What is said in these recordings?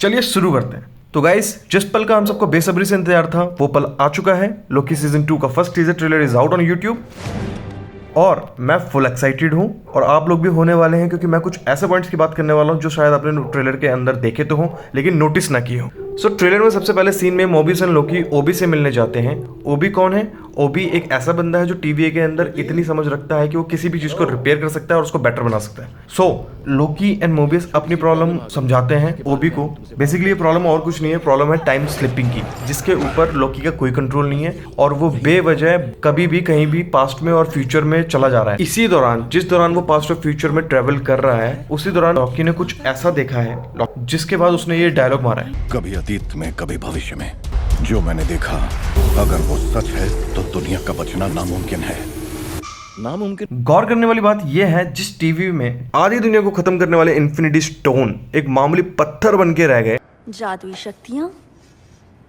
चलिए शुरू करते हैं। तो गाइस, जिस पल का हम सबको बेसब्री से इंतजार था वो पल आ चुका है। लोकी सीजन 2 का first teaser trailer is out on YouTube और मैं फुल एक्साइटेड हूँ और आप लोग भी होने वाले हैं, क्योंकि मैं कुछ ऐसे पॉइंट्स की बात करने वाला हूँ जो शायद आपने ट्रेलर के अंदर देखे तो हों लेकिन नोटिस ना किए हों। सो ट्रेलर में सबसे पहले सीन में मोबियस एंड लोकी ओबी से मिलने जाते हैं। ओबी कौन है? ओबी एक ऐसा बंदा है जो टीवीए के अंदर इतनी समझ रखता है कि वो किसी भी चीज को रिपेयर कर सकता है और उसको बेटर बना सकता है। सो लोकी एंड मोबियस अपनी प्रॉब्लम समझाते हैं ओबी को। बेसिकली ये प्रॉब्लम और कुछ नहीं है, प्रॉब्लम है टाइम स्लिपिंग की, जिसके ऊपर लोकी का कोई कंट्रोल नहीं है और वो बेवजह कभी भी कहीं भी पास्ट में और फ्यूचर में चला जा रहा है। इसी दौरान जिस दौरान वो पास्ट और फ्यूचर में ट्रेवल कर रहा है उसी दौरान लोकी ने कुछ ऐसा देखा है जिसके बाद उसने ये डायलॉग मारा है, कभी अतीत में कभी भविष्य में जो मैंने देखा, अगर वो सच है तो दुनिया का बचना नामुमकिन है। नामुमकिन। गौर करने वाली बात यह है, जिस टीवी में आधी दुनिया को खत्म करने वाले इन्फिनिटी स्टोन एक मामूली पत्थर बन के रह गए, जादुई शक्तियाँ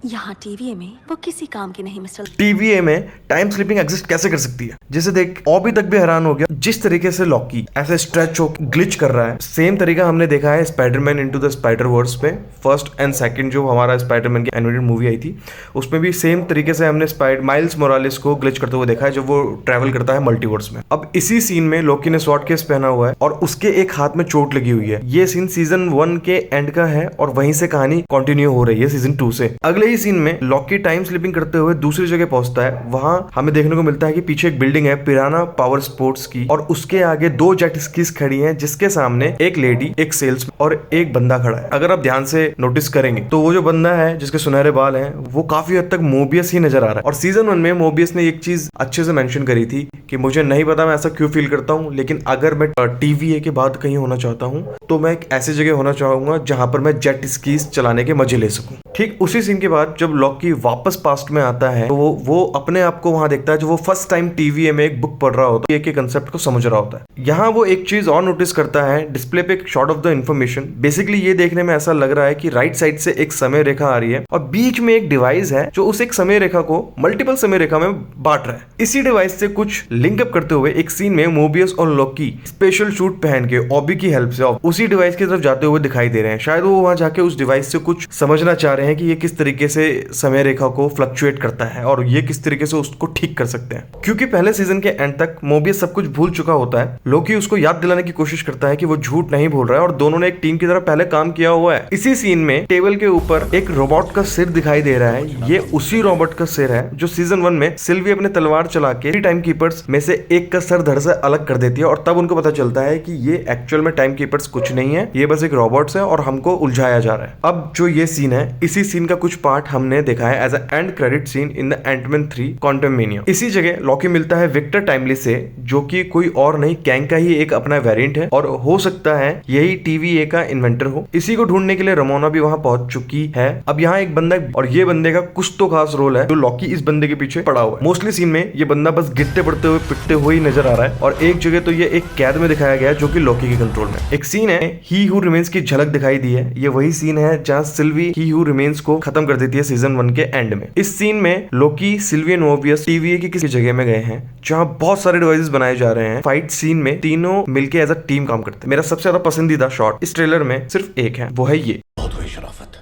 यहाँ टीवीए में वो किसी काम की नहीं मिस्टर। टीवीए में टाइम स्लिपिंग एग्जिस्ट कैसे कर सकती है, जिसे देख ओबी तक भी हैरान हो गया। जिस तरीके से लॉकी ऐसे स्ट्रेच हो ग्लिच कर रहा है, सेम तरीका हमने देखा है Spiderman into the Spider Verse पे। फर्स्ट एंड सेकंड जो हमारा स्पाइडरमैन की एनिमेटेड मूवी आई थी उसमें भी सेम तरीके से हमने माइल्स मोरालेस को ग्लिच करते हुए देखा है जब वो ट्रैवल करता है मल्टीवर्स में। अब इसी सीन में लॉकी ने स्वॉर्ड केस पहना हुआ है और उसके एक हाथ में चोट लगी हुई है। ये सीन सीजन 1 के एंड का है और वहीं से कहानी कंटिन्यू हो रही है सीजन 2 से। अगले ही सीन में लॉकी टाइम स्लिपिंग करते हुए दूसरी जगह पहुंचता है। वहां हमें देखने को मिलता है कि पीछे एक बिल्डिंग है पिराना पावर स्पोर्ट्स की और उसके आगे 2 जेट स्कीज खड़ी हैं, जिसके सामने एक लेडी, एक सेल्समैन और एक बंदा खड़ा है। अगर आप ध्यान से नोटिस करेंगे तो वो जो बंदा है जिसके सुनहरे बाल हैं वो काफी हद तक मोबियस ही नजर आ रहा है। और सीजन 1 में मोबियस ने एक चीज अच्छे से मेंशन करी थी कि मुझे नहीं पता मैं ऐसा क्यों फील करता हूँ, लेकिन अगर मैं टीवीए के बाद कहीं होना चाहता हूँ तो मैं एक ऐसी जगह होना चाहूंगा जहां पर मैं जेट स्कीज चलाने के मजे ले सकूं। ठीक उसी सीन के बाद जब लॉकी वापस पास्ट में आता है तो वो अपने आप को वहां देखता है जो वो फर्स्ट टाइम टीवीए में एक बुक पढ़ रहा होता है, के कंसेप्ट को समझ रहा होता है। यहाँ वो एक चीज और नोटिस करता है, डिस्प्ले पे एक shot of the information. Basically ये देखने में ऐसा लग रहा है कि राइट साइड से एक समय रेखा आ रही है और बीच में एक डिवाइस है जो उस एक समय रेखा को मल्टीपल समय रेखा में बांट रहा है। इसी डिवाइस से कुछ लिंकअप करते हुए एक सीन में मोबियस और लॉकी स्पेशल शूट पहन के ओबी की हेल्प से उसी डिवाइस की तरफ जाते हुए दिखाई दे रहे हैं। शायद वो वहां जाके उस डिवाइस से कुछ समझना चाह रहे हैं कि ये किस तरीके से समय रेखा को फ्लक्चुएट करता है और ये किस तरीके से उसको ठीक कर सकते हैं। क्योंकि पहले सीजन के एंड तक मोबियस सब कुछ भूल चुका होता है, लोकी उसको याद दिलाने की कोशिश करता है कि वो झूठ नहीं बोल रहा है और दोनों ने एक टीम की तरह पहले काम किया हुआ है। इसी सीन में टेबल के ऊपर एक रोबोट का सिर दिखाई दे रहा है। ये उसी रोबोट का सिर है जो सीजन 1 में सिल्वी अपने तलवार चला के टाइम कीपर्स में से एक का सर धड़ से अलग कर देती है और तब उनको पता चलता है कि ये एक्चुअल में टाइम कीपर्स कुछ नहीं है, ये बस एक रोबोट्स है और हमको उलझाया जा रहा है। अब जो ये सीन है, इसी सीन का कुछ पार्ट हमने देखा है as a end credit scene in the Antman 3 Quantumania. इसी जगह लॉकी मिलता है विक्टर टाइमली से, जो कि कोई और नहीं कैंग का ही एक अपना वेरिएंट है और हो सकता है यही टीवीए का इन्वेंटर हो। इसी को ढूंढने के लिए रमोना भी वहां पहुंच चुकी है। अब यहाँ एक बंदा और ये बंदे का कुछ तो खास रोल है जो लॉकी इस बंदे के पीछे पड़ा हुआ है। मोस्टली सीन में ये बंदा बस गिरते पड़ते हुए पिटते हुए ही नजर आ रहा है और एक जगह तो ये एक कैद में दिखाया गया है जो कि लॉकी के कंट्रोल में। एक सीन है ही हू रिमेन्स की झलक दिखाई दी है। ये वही सीन है जहाँ सिल्वी ही हू रिमेन्स को खत्म कर देती है सीजन 1 के एंड में। इस सीन में लोकी, सिल्वी एंड मोबियस टीवीए की किसी जगह में गए हैं जहाँ बहुत सारे डिवाइसेस बनाए जा रहे हैं। फाइट सीन में तीनों मिलके एज अ टीम काम करते हैं। मेरा सबसे ज्यादा पसंदीदा शॉट इस ट्रेलर में सिर्फ एक है, वो है ये। बहुत हुई शराफत,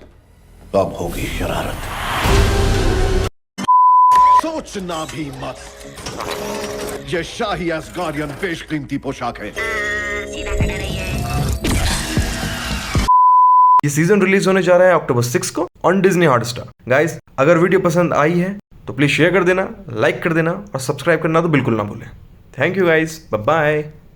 अब होगी शरारत। सोचना भी मत, ये शाही असगार्डियन बेशकीमती पोशाक है। ये सीजन रिलीज होने जा रहा है अक्टूबर 6 को ऑन डिज्नी हॉटस्टार। गाइस, अगर वीडियो पसंद आई है तो प्लीज शेयर कर देना, लाइक कर देना और सब्सक्राइब करना तो बिल्कुल ना भूलें। Thank you guys, bye bye.